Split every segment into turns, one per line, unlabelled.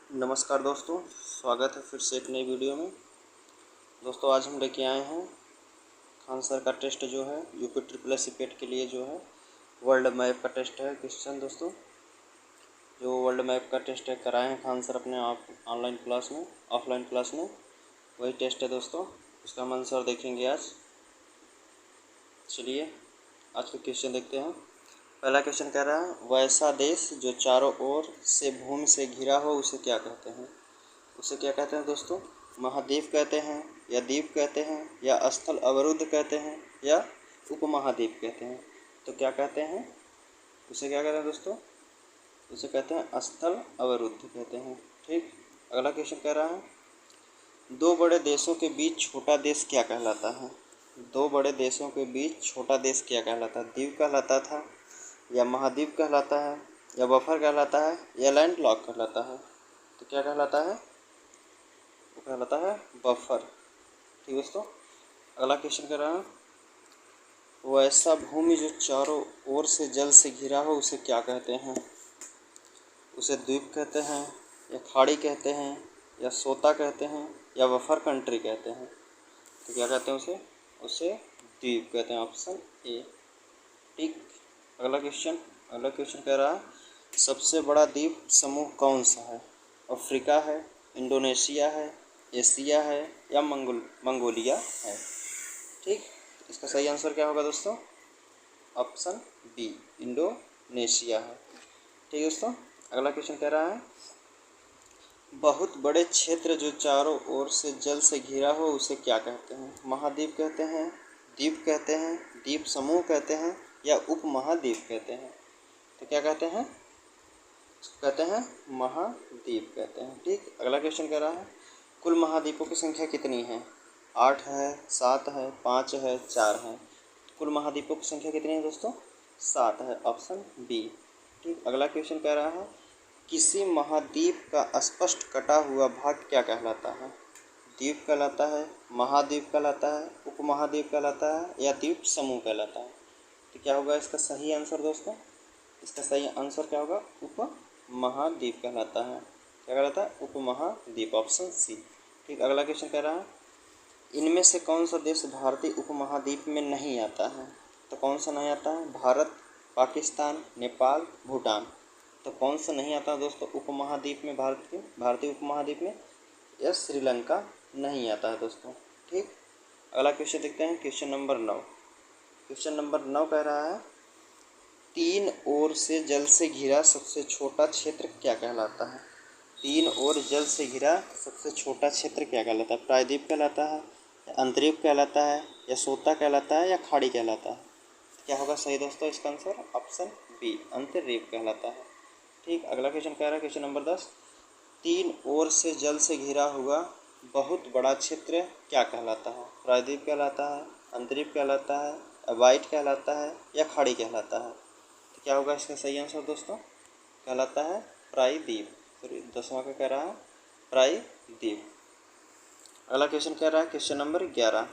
नमस्कार दोस्तों, स्वागत है फिर से एक नई वीडियो में। दोस्तों आज हम लेके आए हैं खान सर का टेस्ट जो है यूपी ट्रिपल एस पेट के लिए जो है वर्ल्ड मैप का टेस्ट है क्वेश्चन। दोस्तों जो वर्ल्ड मैप का टेस्ट है कराए हैं खान सर अपने आप ऑनलाइन क्लास में, ऑफलाइन क्लास में वही टेस्ट है दोस्तों। उसका हम आंसर देखेंगे आज। चलिए आज का क्वेश्चन देखते हैं। पहला क्वेश्चन कह रहा है वैसा देश जो चारों ओर से भूमि से घिरा हो उसे क्या कहते हैं। उसे क्या कहते हैं दोस्तों? महाद्वीप कहते हैं या द्वीप कहते हैं या स्थल अवरुद्ध कहते हैं या उपमहाद्वीप कहते हैं। तो क्या कहते हैं? उसे क्या कहते हैं दोस्तों? उसे कहते हैं स्थल अवरुद्ध कहते हैं। ठीक। अगला क्वेश्चन कह रहा है दो बड़े देशों के बीच छोटा देश क्या कहलाता है। दो बड़े देशों के बीच छोटा देश क्या कहलाता है? द्वीप कहलाता था या महाद्वीप कहलाता है या बफर कहलाता है या लैंड लॉक कहलाता है। तो क्या कहलाता है? वो कहलाता है बफर। ठीक दोस्तों। अगला क्वेश्चन कर रहा है वैसा भूमि जो चारों ओर से जल से घिरा हो उसे क्या कहते हैं। उसे द्वीप कहते हैं या खाड़ी कहते हैं या सोता कहते हैं या बफर कंट्री कहते हैं। तो क्या कहते हैं उसे? उसे द्वीप कहते हैं, ऑप्शन ए। ठीक। अगला क्वेश्चन कह रहा है सबसे बड़ा द्वीप समूह कौन सा है। अफ्रीका है, इंडोनेशिया है, एशिया है या मंगोलिया है। ठीक। इसका सही आंसर क्या होगा दोस्तों? ऑप्शन बी, इंडोनेशिया है। ठीक दोस्तों। अगला क्वेश्चन कह रहा है बहुत बड़े क्षेत्र जो चारों ओर से जल से घिरा हो उसे क्या कहते हैं। महाद्वीप कहते हैं, द्वीप कहते हैं, द्वीप समूह कहते हैं या उपमहाद्वीप कहते हैं। तो क्या कहते हैं? कहते हैं महाद्वीप कहते हैं। ठीक। अगला क्वेश्चन कह रहा है कुल महाद्वीपों की संख्या कितनी है। 8 है, 7 है, 5 है, 4 है। कुल महाद्वीपों की संख्या कितनी है दोस्तों? 7 है, ऑप्शन बी। ठीक। अगला क्वेश्चन कह रहा है किसी महाद्वीप का स्पष्ट कटा हुआ भाग क्या कहलाता है। द्वीप कहलाता है, महाद्वीप कहलाता है, उपमहाद्वीप कहलाता है या द्वीप समूह कहलाता है। तो क्या होगा इसका सही आंसर दोस्तों? इसका सही आंसर क्या होगा? उपमहाद्वीप कहलाता है। क्या कहलाता है? उपमहाद्वीप, ऑप्शन सी। ठीक। अगला क्वेश्चन कह रहा है इनमें से कौन सा देश भारतीय उपमहाद्वीप में नहीं आता है। तो कौन सा नहीं आता है? भारत, पाकिस्तान, नेपाल, भूटान। तो कौन सा नहीं आता दोस्तों उपमहाद्वीप में, भारतीय उपमहाद्वीप में? या श्रीलंका नहीं आता है दोस्तों। ठीक। अगला क्वेश्चन देखते हैं, क्वेश्चन नंबर 9। क्वेश्चन नंबर 9 कह रहा है 3 ओर से जल से घिरा सबसे छोटा क्षेत्र क्या कहलाता है। 3 ओर जल से घिरा सबसे छोटा क्षेत्र क्या कहलाता है? प्रायद्वीप कहलाता है या अंतरीप कहलाता है या सोता कहलाता है या खाड़ी कहलाता है। तो क्या होगा सही दोस्तों इसका आंसर? ऑप्शन बी, अंतरीप कहलाता है। ठीक। अगला क्वेश्चन कह रहा है क्वेश्चन नंबर 10 3 ओर से जल से घिरा हुआ बहुत बड़ा क्षेत्र क्या कहलाता है। प्रायद्वीप कहलाता है, अंतरीप कहलाता है, वाइट कहलाता है या खाड़ी कहलाता है। तो क्या होगा इसका सही आंसर दोस्तों? कहलाता है प्रायद्वीप। सॉरी 10वां का कह रहा है प्रायद्वीप। अगला क्वेश्चन कह रहा है क्वेश्चन नंबर 11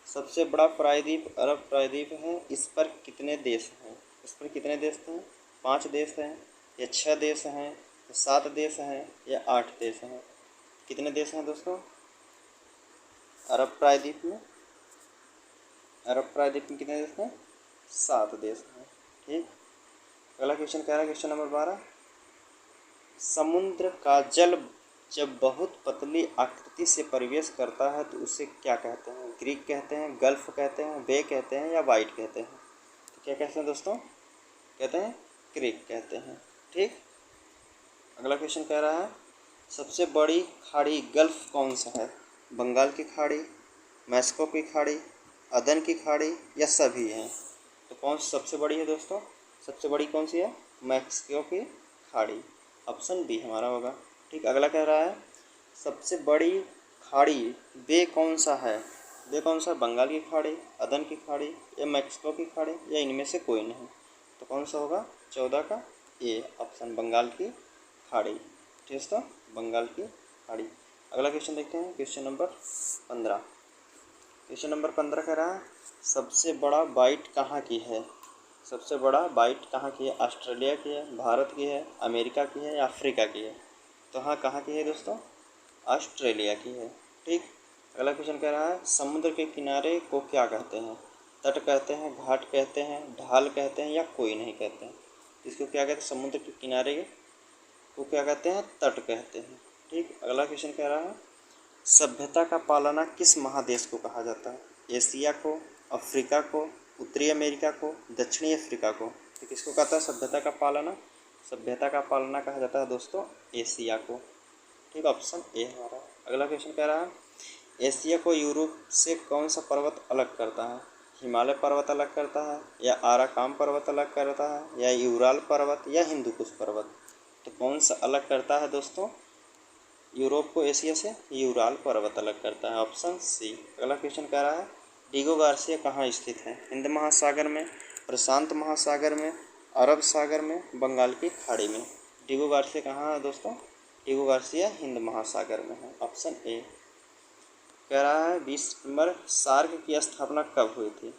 सबसे बड़ा प्रायद्वीप अरब प्रायद्वीप है, इस पर कितने देश हैं। इस पर कितने देश हैं? 5 देश हैं या 6 देश हैं या 7 देश हैं या 8 देश हैं। कितने देश हैं दोस्तों अरब प्रायद्वीप में? अरब प्रायद्वीप में कितने देश हैं? 7 देश हैं। ठीक। अगला क्वेश्चन कह रहा है क्वेश्चन नंबर 12 समुद्र का जल जब बहुत पतली आकृति से प्रवेश करता है तो उसे क्या कहते हैं। क्रीक कहते हैं, गल्फ कहते हैं, बे कहते हैं या वाइट कहते हैं। तो क्या कहते हैं दोस्तों? कहते हैं क्रीक कहते हैं। ठीक। अगला क्वेश्चन कह रहा है सबसे बड़ी खाड़ी गल्फ कौन सा है। बंगाल की खाड़ी, मैक्सिको की खाड़ी, अदन की खाड़ी या सभी हैं। तो कौन सबसे बड़ी है दोस्तों? सबसे बड़ी कौन सी है? मैक्सिको की खाड़ी, ऑप्शन बी हमारा होगा। ठीक। अगला कह रहा है सबसे बड़ी खाड़ी बे कौन सा है। बे कौन सा? बंगाल की खाड़ी, अदन की खाड़ी या मैक्सिको की खाड़ी या इनमें से कोई नहीं। तो कौन सा होगा? 14 का ए, ऑप्शन बंगाल की खाड़ी। ठीक है, बंगाल की खाड़ी। अगला क्वेश्चन देखते हैं क्वेश्चन नंबर 15। क्वेश्चन नंबर 15 कह रहा है सबसे बड़ा बाइट कहाँ की है। सबसे बड़ा बाइट कहाँ की है? ऑस्ट्रेलिया की है, भारत की है, अमेरिका की है या अफ्रीका की है। तो हाँ कहाँ की है दोस्तों, ऑस्ट्रेलिया की है। ठीक, अगला क्वेश्चन कह रहा है समुद्र के किनारे को क्या कहते हैं, तट कहते हैं, घाट कहते हैं, ढाल कहते हैं या कोई नहीं कहते हैं। इसको क्या कहते हैं, समुद्र के किनारे को क्या कहते हैं, तट कहते हैं। ठीक, अगला क्वेश्चन कह रहा है सभ्यता का पालना किस महादेश को कहा जाता है, एशिया को, अफ्रीका को, उत्तरी अमेरिका को, दक्षिणी अफ्रीका को। तो किसको कहता है सभ्यता का पालना, सभ्यता का पालना कहा जाता है दोस्तों एशिया को। ठीक, ऑप्शन ए हमारा। अगला क्वेश्चन कह रहा है एशिया को यूरोप से कौन सा पर्वत अलग करता है, हिमालय पर्वत अलग करता है या आराकान पर्वत अलग करता है या यूराल पर्वत या हिंदुकुश पर्वत। तो कौन सा अलग करता है दोस्तों यूरोप को एशिया से, यूराल पर्वत अलग करता है, ऑप्शन सी। अगला क्वेश्चन कह रहा है डिगो गार्सिया कहाँ स्थित है, हिंद महासागर में, प्रशांत महासागर में, अरब सागर में, बंगाल की खाड़ी में। डिगो गार्सिया कहाँ है दोस्तों, डिगो गार्सिया हिंद महासागर में है, ऑप्शन ए। कह रहा है 20 नंबर सार्क की स्थापना कब हुई थी,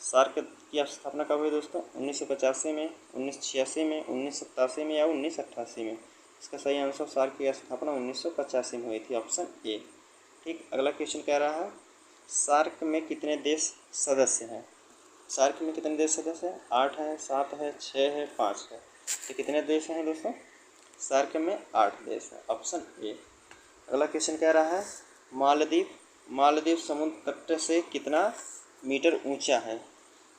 सार्क की स्थापना कब हुई दोस्तों, 1985 में, 1986 में, 1987 में या 1988 में। इसका सही आंसर सार्क की स्थापना 1985 में हुई थी, ऑप्शन ए। ठीक, अगला क्वेश्चन कह रहा है सार्क में कितने देश सदस्य हैं, सार्क में कितने देश सदस्य हैं, 8 है, 7 है, 6 है, 5 है। तो कितने देश हैं दोस्तों, सार्क में 8 देश हैं, ऑप्शन ए। अगला क्वेश्चन कह रहा है मालदीव समुद्र तट से कितना मीटर ऊंचा है,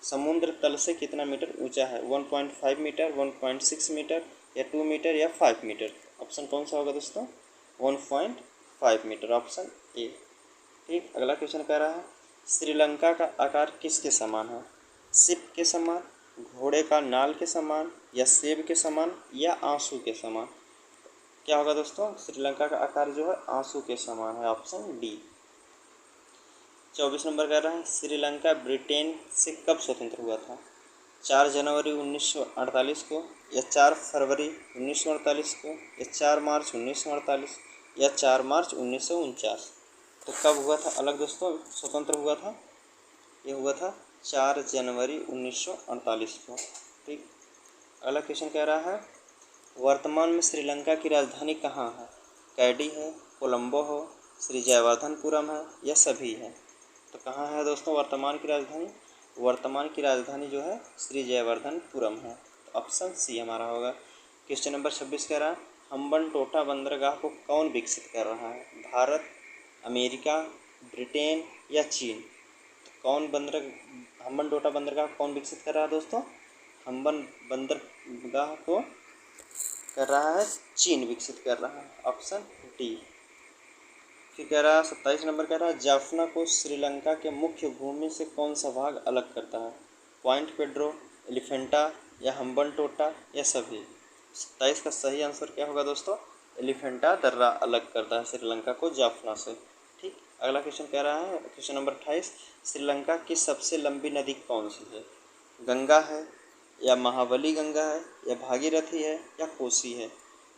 समुद्र तल से कितना मीटर ऊंचा है, 1.5 मीटर, 1.6 मीटर या 2 मीटर या 5 मीटर। ऑप्शन कौन सा होगा दोस्तों, 1.5 मीटर, ऑप्शन ए। ठीक, अगला क्वेश्चन कह रहा है श्रीलंका का आकार किसके समान है, सिप के समान, घोड़े का नाल के समान या सेब के समान या आंसू के समान। क्या होगा दोस्तों, श्रीलंका का आकार जो है आंसू के समान है, ऑप्शन डी। 24 नंबर कह रहा है श्रीलंका ब्रिटेन से कब स्वतंत्र हुआ था, 4 जनवरी 1948 को या 4 फरवरी 1948 को या 4 मार्च 1948 या 4 मार्च 1949। तो कब हुआ था अलग दोस्तों, स्वतंत्र हुआ था, ये हुआ था 4 जनवरी 1948 को। ठीक, अगला क्वेश्चन कह रहा है वर्तमान में श्रीलंका की राजधानी कहाँ है, कैडी है, कोलंबो हो, श्री जयवर्धनपुरम है या सभी है। तो कहाँ है दोस्तों वर्तमान की राजधानी, वर्तमान की राजधानी जो है श्री जयवर्धनपुरम है, तो ऑप्शन सी हमारा होगा। क्वेश्चन नंबर 26 कह रहा है हम्बनटोटा बंदरगाह को कौन विकसित कर रहा है, भारत, अमेरिका, ब्रिटेन या चीन। तो कौन हम्बनटोटा बंदरगाह कौन विकसित कर रहा है दोस्तों, हम्बन बंदरगाह को कर रहा है चीन विकसित कर रहा है, ऑप्शन डी। फिर कह रहा है 27 नंबर कह रहा है जाफना को श्रीलंका के मुख्य भूमि से कौन सा भाग अलग करता है, पॉइंट पेड्रो, एलिफेंटा या हम्बनटोटा या सभी। 27 का सही आंसर क्या होगा दोस्तों, एलिफेंटा दर्रा अलग करता है श्रीलंका को जाफना से। ठीक, अगला क्वेश्चन कह रहा है क्वेश्चन नंबर 28 श्रीलंका की सबसे लंबी नदी कौन सी है, गंगा है या महाबली गंगा है या भागीरथी है या कोसी है।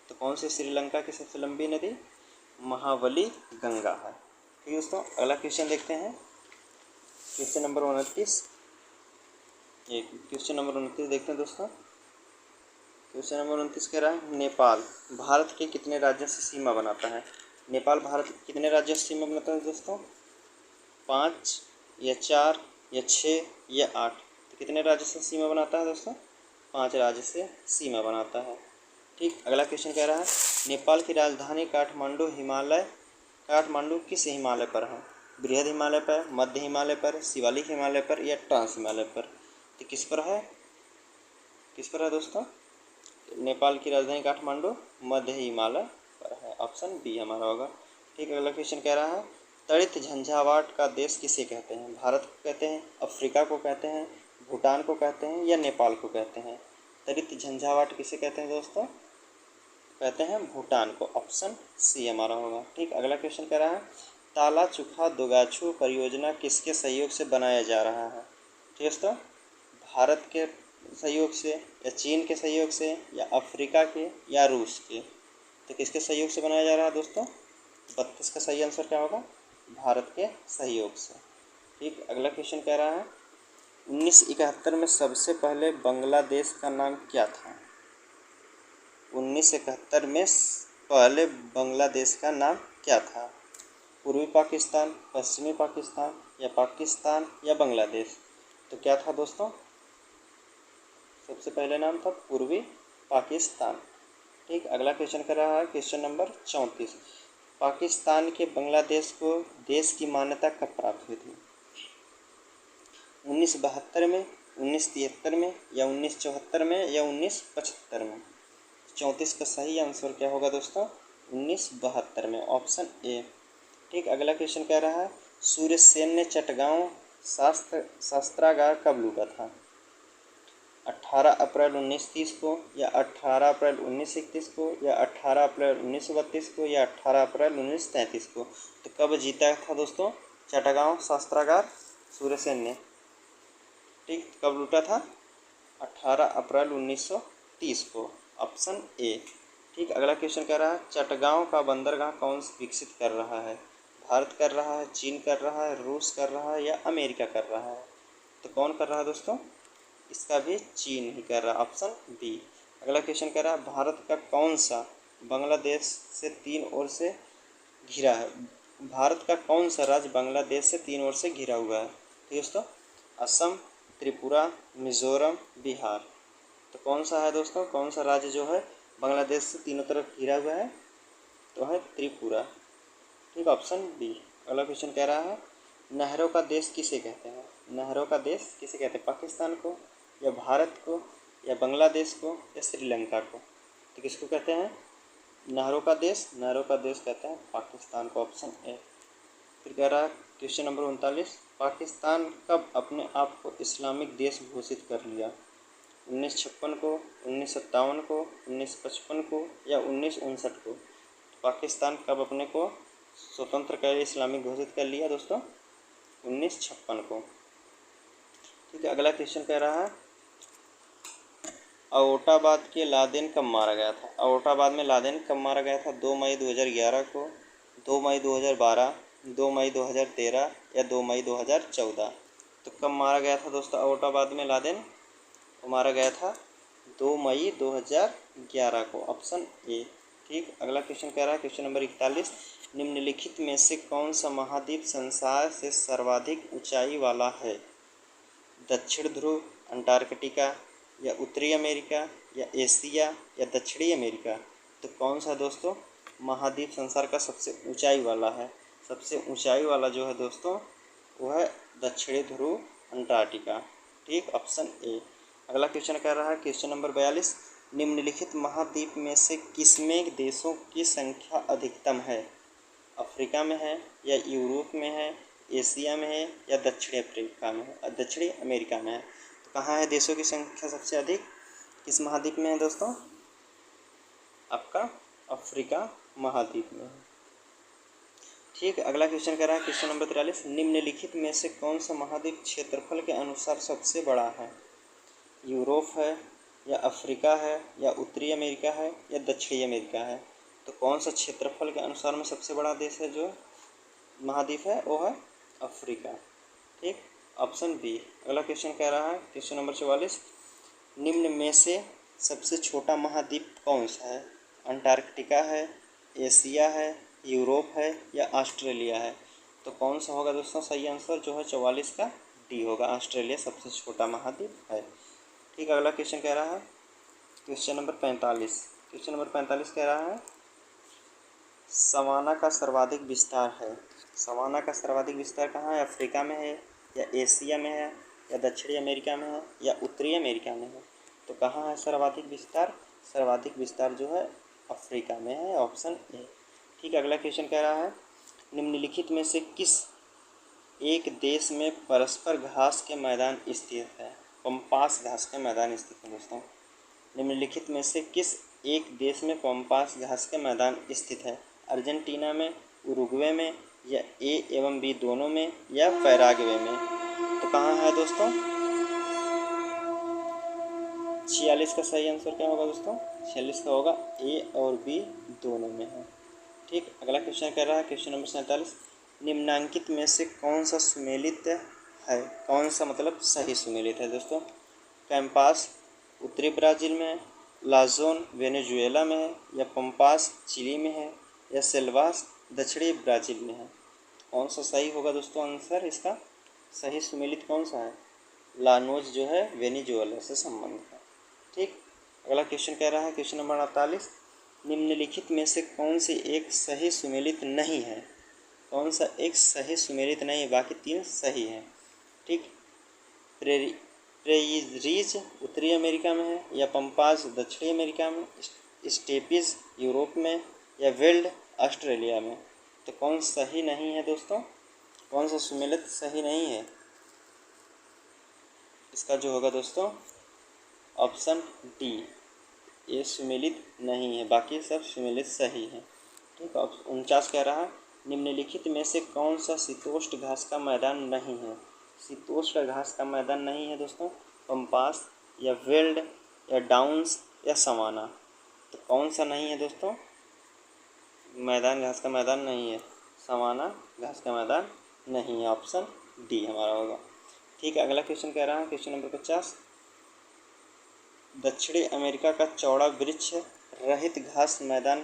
तो कौन सी श्रीलंका की सबसे लंबी नदी, महाबली गंगा है। ठीक है दोस्तों, अगला क्वेश्चन देखते हैं क्वेश्चन नंबर 29। क्वेश्चन नंबर 29 देखते हैं दोस्तों। क्वेश्चन नंबर 29 कह रहा है नेपाल भारत के कितने राज्यों से सीमा बनाता है, नेपाल भारत के कितने राज्यों से सीमा बनाता है दोस्तों, 5 या 4 या 6 या 8। तो कितने राज्य से सीमा बनाता है दोस्तों, 5 राज्य से सीमा बनाता है। ठीक, अगला क्वेश्चन कह रहा है नेपाल की राजधानी काठमांडू किस हिमालय पर है, बृहद हिमालय पर, मध्य हिमालय पर, शिवालिक हिमालय पर या ट्रांस हिमालय पर। तो किस पर है दोस्तों, नेपाल की राजधानी काठमांडू मध्य हिमालय पर है, ऑप्शन बी हमारा होगा। ठीक, अगला क्वेश्चन कह रहा है तड़ित झंझावात का देश किसे कहते हैं, भारत को कहते हैं, अफ्रीका को कहते हैं, भूटान को कहते हैं या नेपाल को कहते हैं। तड़ित झंझावात किसे कहते हैं दोस्तों, कहते हैं भूटान को, ऑप्शन सी हमारा होगा। ठीक, अगला क्वेश्चन कह रहा है ताला चुखा दोगाछू परियोजना किसके सहयोग से बनाया जा रहा है। ठीक दोस्तों, भारत के सहयोग से या चीन के सहयोग से या अफ्रीका के या रूस के। तो किसके सहयोग से बनाया जा रहा है दोस्तों, 32 का सही आंसर क्या होगा, भारत के सहयोग से। ठीक, अगला क्वेश्चन कह रहा है 1971 में सबसे पहले बांग्लादेश का नाम क्या था, 1971 में पहले बांग्लादेश का नाम क्या था? पूर्वी पाकिस्तान, पश्चिमी पाकिस्तान या बांग्लादेश? तो क्या था दोस्तों? सबसे पहले नाम था पूर्वी पाकिस्तान। ठीक, अगला क्वेश्चन कर रहा है क्वेश्चन नंबर 34। पाकिस्तान के बांग्लादेश को देश की मान्यता कब प्राप्त हुई थी? 1972 में, 1973 में या 1974 में या 1975 में? 34 का सही आंसर क्या होगा दोस्तों? 1972 में, ऑप्शन ए। ठीक, अगला क्वेश्चन कह रहा है सूर्यसेन ने चटगांव शस्त्रागार कब लूटा था? 18 अप्रैल 1930 को या 18 अप्रैल 1931 को या 18 अप्रैल 1932 को या 18 अप्रैल 1933 को? तो कब जीता था दोस्तों चटगांव शस्त्रागार सूर्यसेन ने? ठीक, कब लूटा था? 18 अप्रैल 1930 को, ऑप्शन ए। ठीक, अगला क्वेश्चन कह रहा है चटगांव का बंदरगाह कौन विकसित कर रहा है? भारत कर रहा है, चीन कर रहा है, रूस कर रहा है या अमेरिका कर रहा है? तो कौन कर रहा है दोस्तों? इसका भी चीन ही कर रहा है, ऑप्शन बी। अगला क्वेश्चन कह रहा है भारत का कौन सा बांग्लादेश से 3 ओर से घिरा है? भारत का कौन सा राज्य बांग्लादेश से 3 ओर से घिरा हुआ है? तो दोस्तों असम, त्रिपुरा, मिजोरम, बिहार। तो कौन सा है दोस्तों? कौन सा राज्य जो है बांग्लादेश से तीनों तरफ घिरा हुआ है? तो है त्रिपुरा। ठीक, ऑप्शन बी। अगला क्वेश्चन कह रहा है नहरों का देश किसे कहते हैं? नहरों का देश किसे कहते हैं? पाकिस्तान को या भारत को या बांग्लादेश को या श्रीलंका को? तो किसको कहते हैं नहरों का देश? नहरों का देश कहते हैं पाकिस्तान को, ऑप्शन ए। फिर कह रहा है क्वेश्चन नंबर 39 पाकिस्तान कब अपने आप को इस्लामिक देश घोषित कर लिया? 1956 को, 1957 को, 1955 को या 1959 को? पाकिस्तान कब अपने को स्वतंत्र कर इस्लामिक घोषित कर लिया दोस्तों? 1956 को। ठीक है, अगला क्वेश्चन कह रहा है अवोटाबाद के लादेन कब मारा गया था? अवोटाबाद में लादेन कब मारा गया था? 2 मई 2011 को, 2 मई 2012, 2 मई 2013 या 2 मई 2014? तो कब मारा गया था दोस्तों अवोटाबाद में लादेन? मारा गया था 2 मई 2011 को, ऑप्शन ए। ठीक, अगला क्वेश्चन कह रहा है क्वेश्चन नंबर 41 निम्नलिखित में से कौन सा महाद्वीप संसार से सर्वाधिक ऊंचाई वाला है? दक्षिण ध्रुव, अंटार्कटिका या उत्तरी अमेरिका या एशिया या दक्षिणी अमेरिका? तो कौन सा दोस्तों महाद्वीप संसार का सबसे ऊंचाई वाला है? सबसे ऊंचाई वाला जो है दोस्तों वो है दक्षिणी ध्रुव, अंटार्कटिका। ठीक, ऑप्शन ए। अगला क्वेश्चन कह रहा है क्वेश्चन नंबर 42 निम्नलिखित महाद्वीप में से किसमें देशों की संख्या अधिकतम है? अफ्रीका में है या यूरोप में है, एशिया में है या दक्षिणी अफ्रीका में है, दक्षिणी अमेरिका में है? तो कहाँ है देशों की संख्या सबसे अधिक? किस महाद्वीप में है दोस्तों? आपका अफ्रीका महाद्वीप में है। ठीक, अगला क्वेश्चन कह रहा है क्वेश्चन नंबर 43 निम्नलिखित में से कौन सा महाद्वीप क्षेत्रफल के अनुसार सबसे बड़ा है? यूरोप है या अफ्रीका है या उत्तरी अमेरिका है या दक्षिणी अमेरिका है? तो कौन सा क्षेत्रफल के अनुसार में सबसे बड़ा देश है जो महाद्वीप है वो है अफ्रीका। ठीक, ऑप्शन बी। अगला क्वेश्चन कह रहा है क्वेश्चन नंबर 44 निम्न में से सबसे छोटा महाद्वीप कौन सा है? अंटार्कटिका है, एशिया है, यूरोप है या ऑस्ट्रेलिया है? तो कौन सा होगा दोस्तों सही आंसर जो है 44 का डी होगा, ऑस्ट्रेलिया सबसे छोटा महाद्वीप है। ठीक, अगला क्वेश्चन कह रहा है क्वेश्चन नंबर 45। क्वेश्चन नंबर 45 कह रहा है सवाना का सर्वाधिक विस्तार है। सवाना का सर्वाधिक विस्तार कहाँ है? अफ्रीका में है या एशिया में है या दक्षिणी अमेरिका में है या उत्तरी अमेरिका में है? तो कहाँ है सर्वाधिक विस्तार? सर्वाधिक विस्तार जो है अफ्रीका में है, ऑप्शन ए। ठीक, अगला क्वेश्चन कह रहा है निम्नलिखित में से किस एक देश में परस्पर घास के मैदान स्थित है? पम्पास घास के मैदान स्थित है दोस्तों। निम्नलिखित में से किस एक देश में पम्पास घास के मैदान स्थित है? अर्जेंटीना में, उरुग्वे में या ए एवं बी दोनों में या पैराग्वे में? तो कहाँ है दोस्तों? 46 का सही आंसर क्या होगा दोस्तों? 46 का होगा ए और बी दोनों में है। ठीक, अगला क्वेश्चन कर रहा है क्वेश्चन नंबर 47 निम्नांकित में से कौन सा सुमेलित है? कौन सा मतलब सही सुमेलित है दोस्तों? कैंपास उत्तरी ब्राज़ील में, लाजोन वेनेजुएला में है, या पंपास चिली में है, या सेल्वास दक्षिणी ब्राज़ील में है। कौन सा सही होगा दोस्तों आंसर इसका? सही सुमेलित कौन सा है? लानोज जो है वेनेजुएला से संबंध है। ठीक, अगला क्वेश्चन कह रहा है, क्वेश्चन नंबर 48, निम्नलिखित में से कौन सी एक सही सुमेलित नहीं है? कौन सा एक सही सुमेलित नहीं है? बाकी 3 सही हैं। ठीक, प्रेइरीज उत्तरी अमेरिका में है, या पंपास दक्षिणी अमेरिका में, स्टेपीज यूरोप में, या वेल्ड ऑस्ट्रेलिया में। तो कौन सही नहीं है दोस्तों? कौन सा सुमेलित सही नहीं है? इसका जो होगा दोस्तों ऑप्शन डी, ये सुमेलित नहीं है, बाकी सब सुमेलित सही है। ठीक, 49 कह रहा है, निम्नलिखित में से कौन सा शीतोष्ण घास का मैदान नहीं है? शीतोष्ण घास का मैदान नहीं है दोस्तों, पंपास या वेल्ड या डाउन्स या सवाना। तो कौन सा नहीं है दोस्तों? मैदान घास का मैदान नहीं है, सवाना घास का मैदान नहीं है, ऑप्शन डी हमारा होगा। ठीक है, अगला क्वेश्चन कह रहा है, क्वेश्चन नंबर 50, दक्षिणी अमेरिका का चौड़ा वृक्ष रहित घास मैदान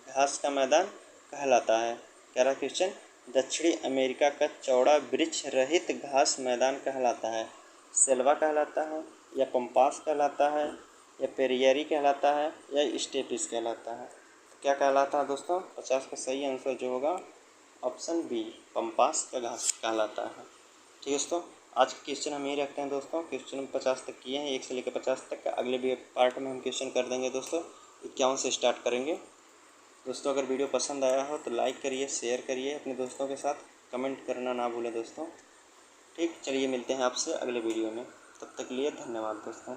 घास का मैदान कहलाता है? कह रहा क्वेश्चन, दक्षिणी अमेरिका का चौड़ा वृक्ष रहित घास मैदान कहलाता है? सेल्वा कहलाता है, या पंपास कहलाता है, या पेरियरी कहलाता है, या स्टेपिस कहलाता है? क्या कहलाता है दोस्तों? 50 का सही आंसर जो होगा ऑप्शन बी, पंपास का घास कहलाता है। ठीक है दोस्तों, आज के क्वेश्चन हम यही रखते हैं दोस्तों। क्वेश्चन 50 तक किए हैं, 1 से लेकर 50 तक का। अगले भी पार्ट में हम क्वेश्चन कर देंगे दोस्तों, 51 से स्टार्ट करेंगे। दोस्तों अगर वीडियो पसंद आया हो तो लाइक करिए, शेयर करिए अपने दोस्तों के साथ, कमेंट करना ना भूलें दोस्तों। ठीक, चलिए मिलते हैं आपसे अगले वीडियो में, तब तक के लिए धन्यवाद दोस्तों।